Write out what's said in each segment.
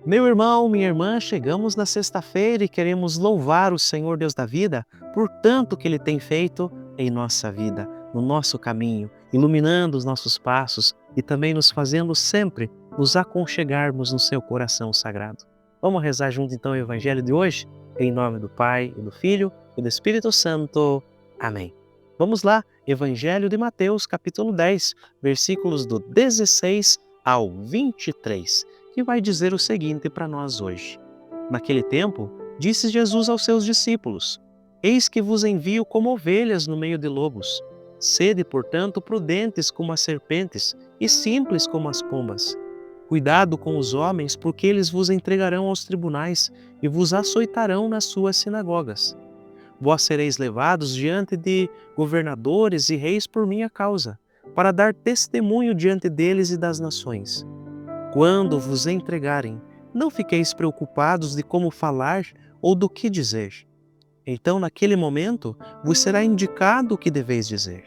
Meu irmão, minha irmã, chegamos na sexta-feira e queremos louvar o Senhor Deus da vida por tanto que Ele tem feito em nossa vida, no nosso caminho, iluminando os nossos passos e também nos fazendo sempre nos aconchegarmos no seu coração sagrado. Vamos rezar junto então o Evangelho de hoje? Em nome do Pai, e do Filho e do Espírito Santo. Amém. Vamos lá, Evangelho de Mateus, capítulo 10, versículos do 16 ao 23. Que vai dizer o seguinte para nós hoje. Naquele tempo, disse Jesus aos seus discípulos: Eis que vos envio como ovelhas no meio de lobos. Sede, portanto, prudentes como as serpentes e simples como as pombas. Cuidado com os homens, porque eles vos entregarão aos tribunais e vos açoitarão nas suas sinagogas. Vós sereis levados diante de governadores e reis por minha causa, para dar testemunho diante deles e das nações. Quando vos entregarem, não fiqueis preocupados de como falar ou do que dizer. Então, naquele momento, vos será indicado o que deveis dizer.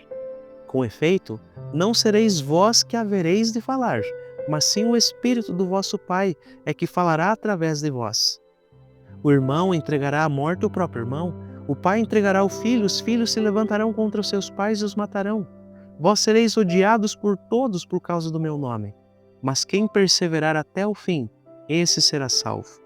Com efeito, não sereis vós que havereis de falar, mas sim o Espírito do vosso Pai é que falará através de vós. O irmão entregará à morte o próprio irmão, o pai entregará o filho, os filhos se levantarão contra os seus pais e os matarão. Vós sereis odiados por todos por causa do meu nome. Mas quem perseverar até o fim, esse será salvo.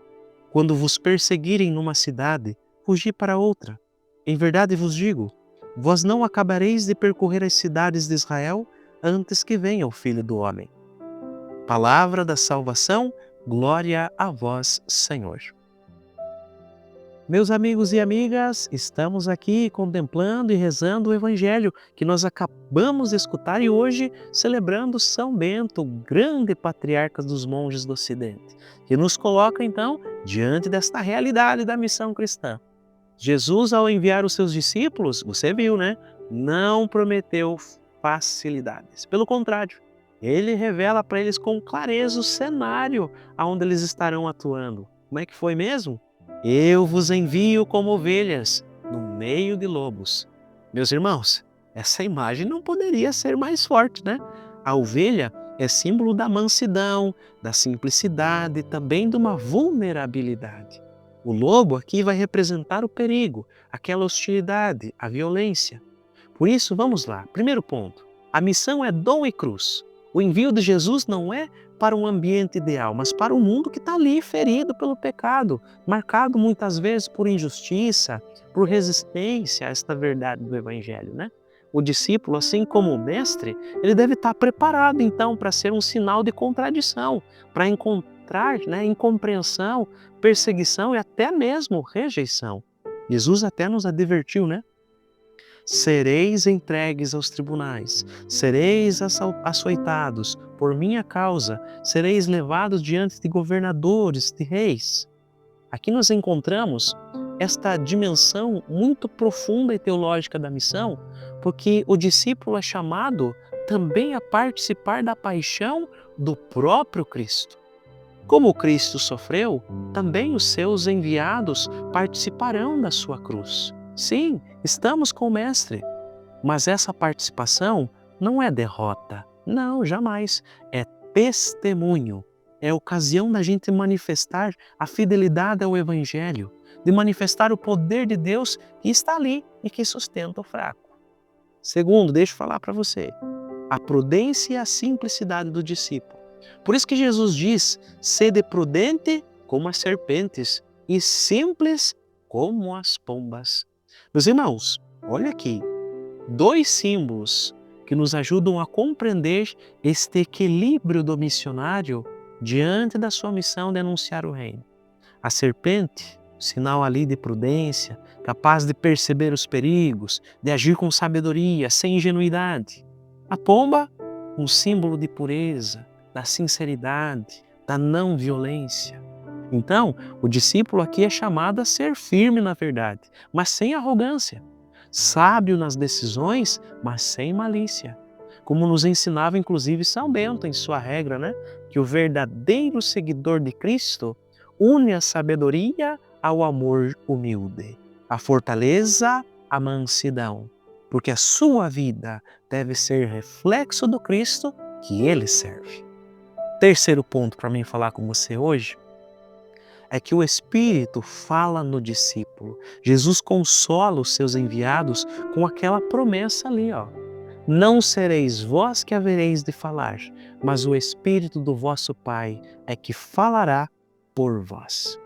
Quando vos perseguirem numa cidade, fugi para outra. Em verdade vos digo, vós não acabareis de percorrer as cidades de Israel antes que venha o Filho do Homem. Palavra da salvação, glória a vós, Senhor. Meus amigos e amigas, estamos aqui contemplando e rezando o Evangelho que nós acabamos de escutar e hoje celebrando São Bento, o grande patriarca dos monges do Ocidente, que nos coloca então diante desta realidade da missão cristã. Jesus, ao enviar os seus discípulos, você viu, né? Não prometeu facilidades. Pelo contrário, ele revela para eles com clareza o cenário aonde eles estarão atuando. Como é que foi mesmo? Eu vos envio como ovelhas no meio de lobos. Meus irmãos, essa imagem não poderia ser mais forte, né? A ovelha é símbolo da mansidão, da simplicidade, também de uma vulnerabilidade. O lobo aqui vai representar o perigo, aquela hostilidade, a violência. Por isso, vamos lá. Primeiro ponto, a missão é dom e cruz. O envio de Jesus não é para um ambiente ideal, mas para um mundo que está ali ferido pelo pecado, marcado muitas vezes por injustiça, por resistência a esta verdade do Evangelho, né? O discípulo, assim como o mestre, ele deve estar preparado então para ser um sinal de contradição, para encontrar, né, incompreensão, perseguição e até mesmo rejeição. Jesus até nos advertiu, né? Sereis entregues aos tribunais, sereis açoitados por minha causa, sereis levados diante de governadores, de reis. Aqui nós encontramos esta dimensão muito profunda e teológica da missão, porque o discípulo é chamado também a participar da paixão do próprio Cristo. Como o Cristo sofreu, também os seus enviados participarão da sua cruz. Sim, estamos com o Mestre, mas essa participação não é derrota. Não, jamais. É testemunho. É ocasião da gente manifestar a fidelidade ao Evangelho, de manifestar o poder de Deus que está ali e que sustenta o fraco. Segundo, deixa eu falar para você, a prudência e a simplicidade do discípulo. Por isso que Jesus diz, sede prudente como as serpentes e simples como as pombas. Meus irmãos, olha aqui, dois símbolos que nos ajudam a compreender este equilíbrio do missionário diante da sua missão de anunciar o reino. A serpente, sinal ali de prudência, capaz de perceber os perigos, de agir com sabedoria, sem ingenuidade. A pomba, um símbolo de pureza, da sinceridade, da não violência. Então, o discípulo aqui é chamado a ser firme na verdade, mas sem arrogância. Sábio nas decisões, mas sem malícia. Como nos ensinava inclusive São Bento em sua regra, né? Que o verdadeiro seguidor de Cristo une a sabedoria ao amor humilde, a fortaleza à mansidão, porque a sua vida deve ser reflexo do Cristo que ele serve. Terceiro ponto para mim falar com você hoje, é que o Espírito fala no discípulo. Jesus consola os seus enviados com aquela promessa ali, ó. Não sereis vós que havereis de falar, mas o Espírito do vosso Pai é que falará por vós.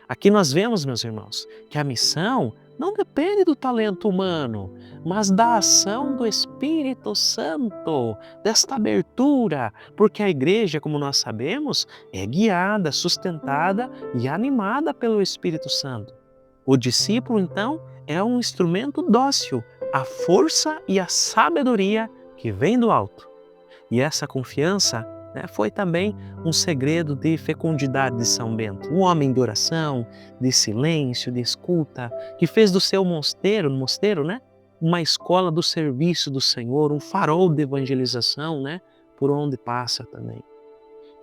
Aqui nós vemos, meus irmãos, que a missão não depende do talento humano, mas da ação do Espírito Santo, desta abertura, porque a igreja, como nós sabemos, é guiada, sustentada e animada pelo Espírito Santo. O discípulo, então, é um instrumento dócil, a força e a sabedoria que vem do alto. E essa confiança, foi também um segredo de fecundidade de São Bento. Um homem de oração, de silêncio, de escuta, que fez do seu mosteiro, uma escola do serviço do Senhor, um farol de evangelização, por onde passa também.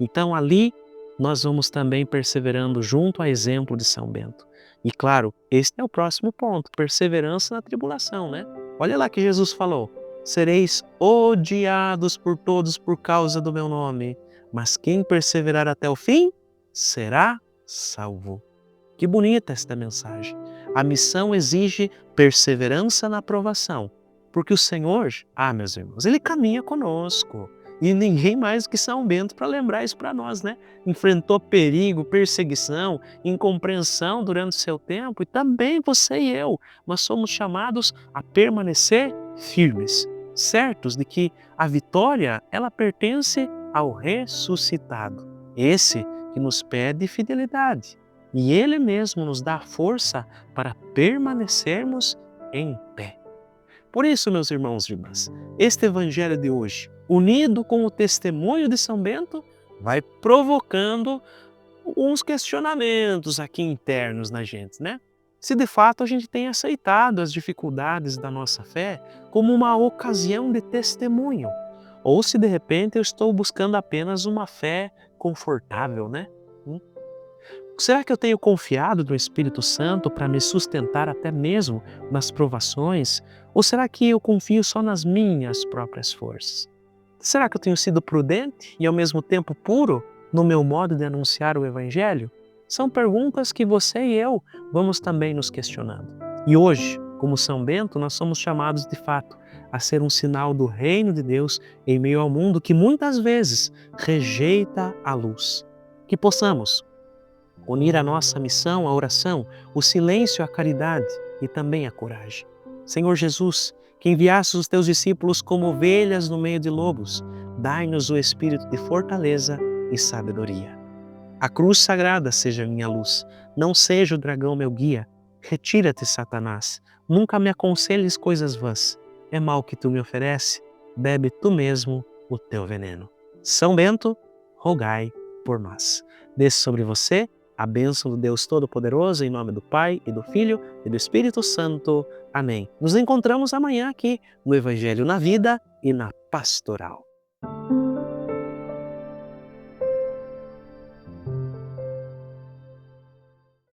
Então ali nós vamos também perseverando junto a exemplo de São Bento. E claro, este é o próximo ponto, perseverança na tribulação, Olha lá que Jesus falou: sereis odiados por todos por causa do meu nome, mas quem perseverar até o fim será salvo. Que bonita esta mensagem. A missão exige perseverança na provação, porque o Senhor, meus irmãos, Ele caminha conosco. E ninguém mais que São Bento para lembrar isso para nós, Enfrentou perigo, perseguição, incompreensão durante o seu tempo, e também você e eu, nós somos chamados a permanecer firmes, certos de que a vitória, ela pertence ao ressuscitado, esse que nos pede fidelidade. E Ele mesmo nos dá força para permanecermos em pé. Por isso, meus irmãos e irmãs, este Evangelho de hoje, unido com o testemunho de São Bento, vai provocando uns questionamentos aqui internos na gente, Se de fato a gente tem aceitado as dificuldades da nossa fé como uma ocasião de testemunho, ou se de repente eu estou buscando apenas uma fé confortável, Será que eu tenho confiado no Espírito Santo para me sustentar até mesmo nas provações? Ou será que eu confio só nas minhas próprias forças? Será que eu tenho sido prudente e ao mesmo tempo puro no meu modo de anunciar o Evangelho? São perguntas que você e eu vamos também nos questionando. E hoje, como São Bento, nós somos chamados de fato a ser um sinal do reino de Deus em meio ao mundo que muitas vezes rejeita a luz. Que possamos unir a nossa missão à oração, o silêncio à caridade e também a coragem. Senhor Jesus, que enviaste os teus discípulos como ovelhas no meio de lobos, dai-nos o espírito de fortaleza e sabedoria. A cruz sagrada seja minha luz, não seja o dragão meu guia. Retira-te, Satanás, nunca me aconselhes coisas vãs. É mal que tu me ofereces, bebe tu mesmo o teu veneno. São Bento, rogai por nós. Desça sobre você a bênção do Deus Todo-Poderoso, em nome do Pai, e do Filho, e do Espírito Santo. Amém. Nos encontramos amanhã aqui no Evangelho na Vida e na Pastoral.